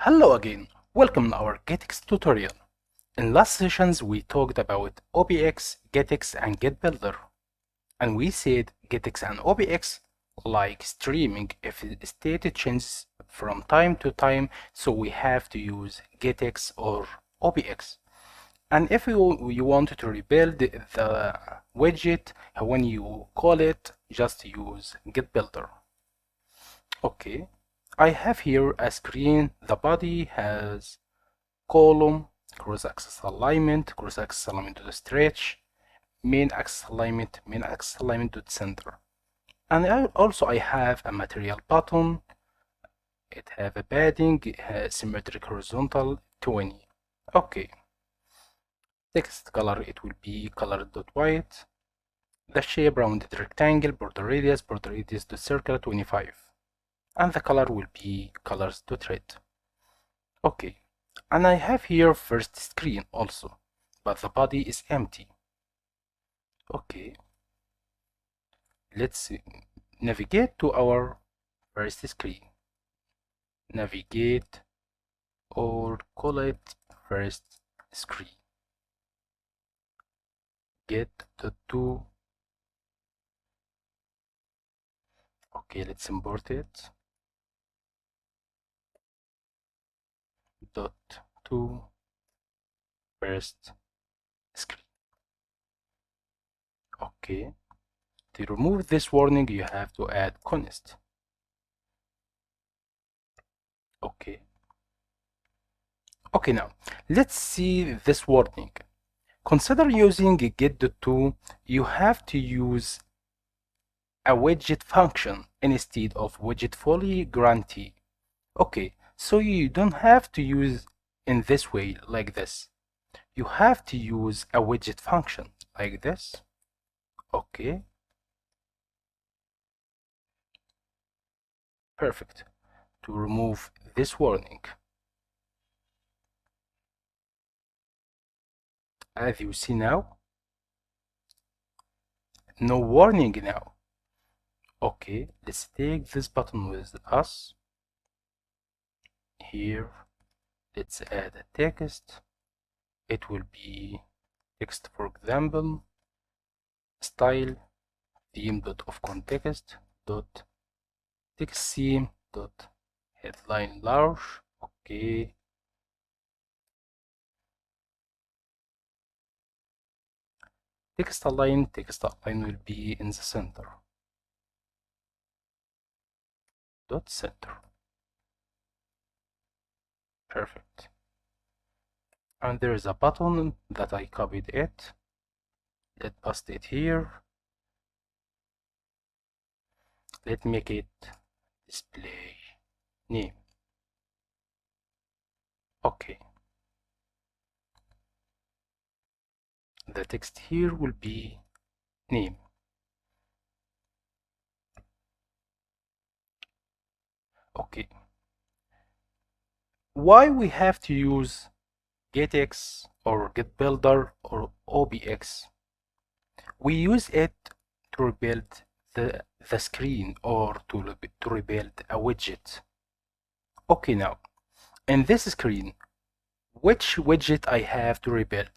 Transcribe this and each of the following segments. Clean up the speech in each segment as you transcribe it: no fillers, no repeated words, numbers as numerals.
Hello again, welcome to our GetX tutorial. In last sessions we talked about OBX, GetX and GetBuilder. And we said GetX and OBX like streaming if state changes from time to time, so we have to use GetX or OBX. And if you want to rebuild the widget, when you call it, just use GetBuilder. Okay, I have here a screen. The body has column, cross-axis alignment to the stretch, main axis alignment to the center. And I have a material button. It have a padding, symmetric horizontal 20. Okay. Text color, it will be colored.white. The shape rounded rectangle, border radius to circle 25. And the color will be colors.red. Okay. And I have here first screen also, but the body is empty. Okay. Let's navigate to our first screen. Navigate or call it first screen. Get the two. Okay, let's import it. Dot to first screen. Okay. To remove this warning, you have to add const. Okay. Okay, now let's see this warning. Consider using get.to, you have to use a widget function instead of widget fully grantee. Okay, so you don't have to use in this way like this. You have to use a widget function like this. Okay. Perfect. To remove this warning. As you see now, no warning now. Okay, let's take this button with us. Here, let's add a text. It will be text, for example, style theme dot of context dot text theme dot headline large. Okay. Text align will be in the center. Dot center. Perfect. And there is a button that I copied it. Let's paste it here. Let's make it display name. Okay. The text here will be name. Okay. Why we have to use GetX or GetBuilder or OBX? We use it to rebuild the screen or to rebuild a widget. Okay, now in this screen, which widget I have to rebuild?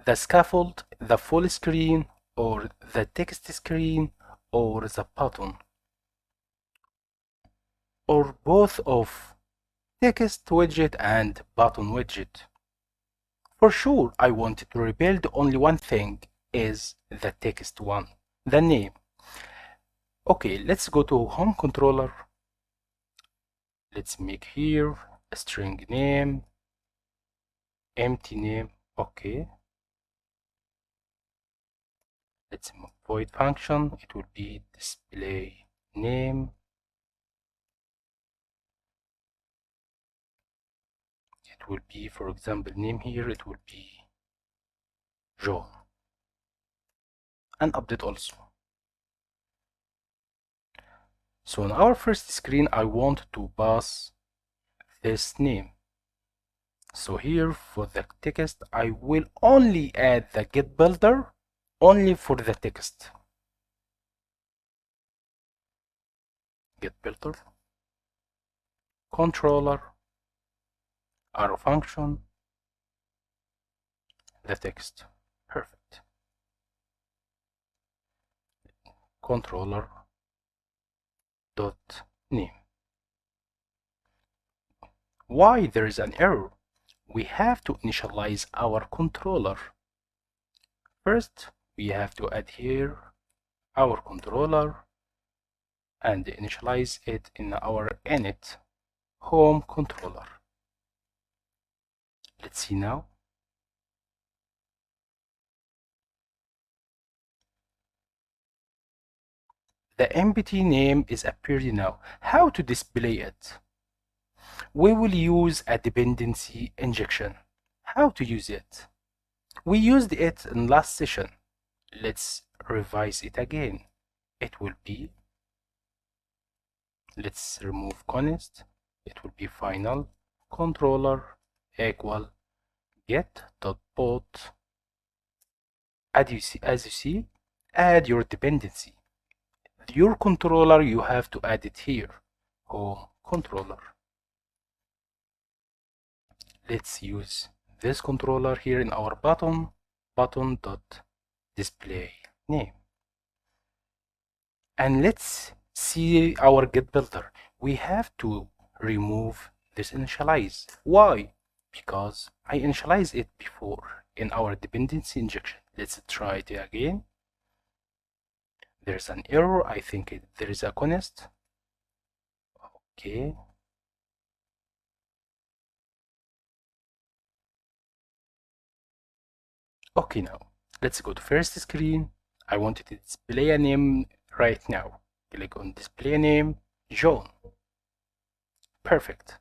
The scaffold, the full screen, or the text screen, or the button, or both of text widget and button widget? For sure, I want to rebuild only one thing, is the text one, the name. Okay, let's go to home controller. Let's make here a string name, empty name. Okay. Let's void function. It will be display name. It will be, for example, name here. It will be John. And update also. So on our first screen, I want to pass this name. So here for the text, I will only add the GetBuilder only for the text. GetBuilder, controller, arrow function, the text. Perfect. Controller dot name. Why there is an error? We have to initialize our controller. First, we have to add here our controller and initialize it in our init home controller. Let's see now. The empty name is appeared now. How to display it? We will use a dependency injection. How to use it? We used it in last session. Let's revise it again. It will be, let's remove const. It will be final controller equal get.put. As you see, add your dependency. Your controller, you have to add it here, home controller. Let's use this controller here in our button.display name. And let's see our GetBuilder. We have to remove this initialize. Why? Because I initialized it before in our dependency injection. Let's try it again. There's an error. I think there is a const. Okay. Okay, now let's go to first screen. I wanted to display a name right now. Click on display name, John. Perfect.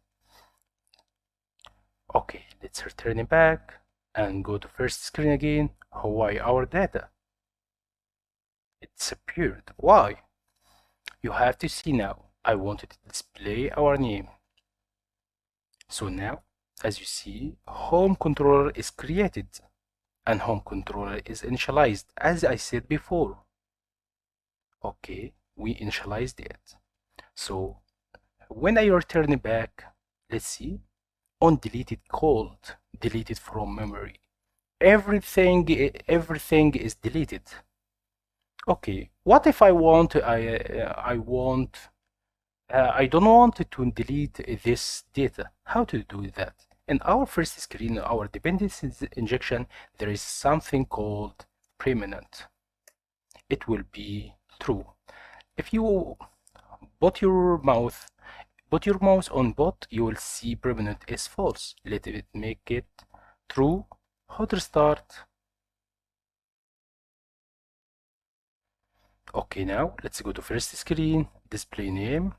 Okay, let's return it back and go to first screen again. Why our data? It disappeared. Why? You have to see now. I wanted to display our name. So now, as you see, home controller is created and home controller is initialized as I said before. Okay, we initialized it. So when I return it back, let's see, on deleted called, deleted from memory. Everything is deleted. Okay, what if I want I don't want to delete this data? How to do that? In our first screen, our dependency injection, there is something called permanent. It will be true. If you put your mouse on bot, you will see permanent is false. Let it make it true. Hot restart. Okay, now let's go to first screen, display name,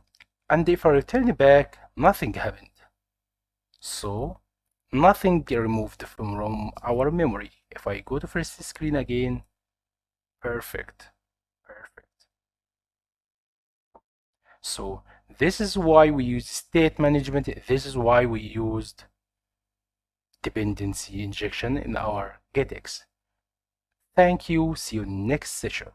and if I return back, nothing happened. So nothing removed from our memory. If I go to first screen again, perfect. So this is why we use state management. This is why we used dependency injection in our GetX. Thank you. See you next session.